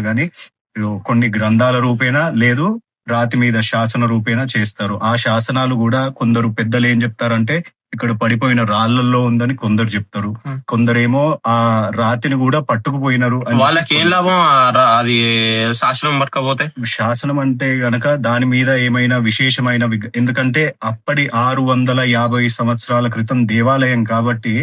గాని కొన్ని గ్రంథాల రూపేణా లేదు రాతి మీద శాసన రూపేణా చేస్తారు. ఆ శాసనాలు కూడా కొందరు పెద్దలు ఏం చెప్తారంటే ఇక్కడ పడిపోయిన రాళ్లలో ఉందని కొందరు చెప్తారు. కొందరేమో ఆ రాతిని కూడా పట్టుకుపోయినారు అని వాళ్ళకి ఏం లాభం అది శాసనం పట్టకపోతే? శాసనం అంటే గనక దాని మీద ఏమైనా విశేషమైన ఎందుకంటే అప్పటి 650 సంవత్సరాల క్రితం దేవాలయం కాబట్టి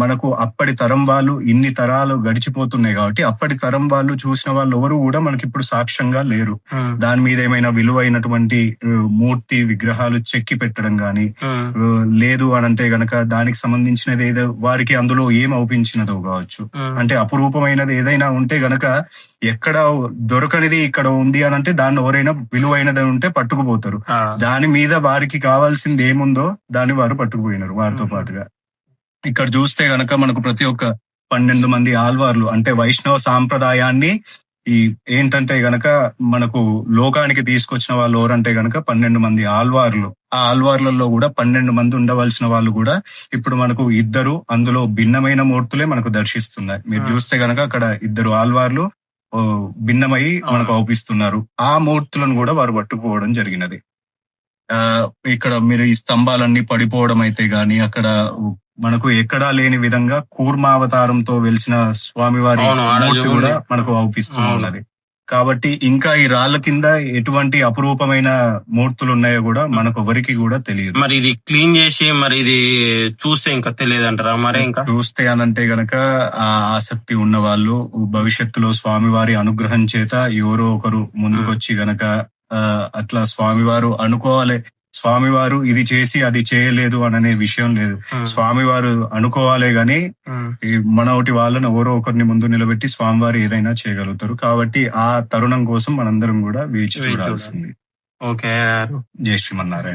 మనకు అప్పటి తరం వాళ్ళు ఇన్ని తరాలు గడిచిపోతున్నాయి కాబట్టి అప్పటి తరం వాళ్ళు చూసిన వాళ్ళు ఎవరు కూడా మనకి ఇప్పుడు సాక్ష్యంగా లేరు. దాని మీద ఏమైనా విలువైనటువంటి మూర్తి విగ్రహాలు చెక్కి పెట్టడం గాని లేదు అని అంటే గనక దానికి సంబంధించినది ఏదో వారికి అందులో ఏం అవుపించినదో కావచ్చు. అంటే అపురూపమైనది ఏదైనా ఉంటే గనక ఎక్కడ దొరకనిది ఇక్కడ ఉంది అని అంటే దాన్ని ఎవరైనా విలువైనది ఉంటే పట్టుకుపోతారు. దాని మీద వారికి కావాల్సింది ఏముందో దాన్ని వారు పట్టుకుపోయినారు వారితో పాటుగా. ఇక్కడ చూస్తే గనక మనకు ప్రతి ఒక్క 12 మంది ఆల్వార్లు అంటే వైష్ణవ సాంప్రదాయాన్ని ఏంటంటే గనక మనకు లోకానికి తీసుకొచ్చిన వాళ్ళు ఎవరంటే గనక 12 మంది ఆల్వార్లు. ఆ ఆల్వార్లలో కూడా 12 మంది ఉండవలసిన వాళ్ళు కూడా ఇప్పుడు మనకు 2 అందులో భిన్నమైన మూర్తులే మనకు దర్శిస్తున్నాయి. మీరు చూస్తే గనక అక్కడ 2 ఆల్వార్లు భిన్నమై మనకు అవుపిస్తున్నారు. ఆ మూర్తులను కూడా వారు పట్టుకోవడం జరిగినది. ఇక్కడ మీరు ఈ స్తంభాలన్నీ పడిపోవడం అయితే గాని అక్కడ మనకు ఎక్కడా లేని విధంగా కూర్మావతారంతో వెలిసిన స్వామివారి మూర్తి కూడా మనకు అవుపిస్తూ ఉన్నది. కాబట్టి ఇంకా ఈ రాళ్ల కింద ఎటువంటి అపురూపమైన మూర్తులు ఉన్నాయో కూడా మనకు ఎవరికి కూడా తెలియదు. మరి ఇది క్లీన్ చేసి మరి ఇది చూస్తే ఇంకా తెలియదంటారా? మరి ఇంకా చూస్తే అనంటే గనక ఆ ఆసక్తి ఉన్న వాళ్ళు భవిష్యత్తులో స్వామివారి అనుగ్రహం చేత ఎవరో ఒకరు ముందుకొచ్చి గనక అట్లా స్వామివారు అనుకోవాలి, స్వామివారు ఇది చేసి అది చేయలేదు అననే విషయం లేదు. స్వామివారు అనుకోవాలే గాని మనోటి వాళ్ళని ఎవరో ఒకరిని ముందు నిలబెట్టి స్వామివారు ఏదైనా చేయగలుగుతారు. కాబట్టి ఆ తరుణం కోసం మనందరం కూడా వేచి చూడాల్సింది. ఓకే. జై శ్రీమన్నారాయణ.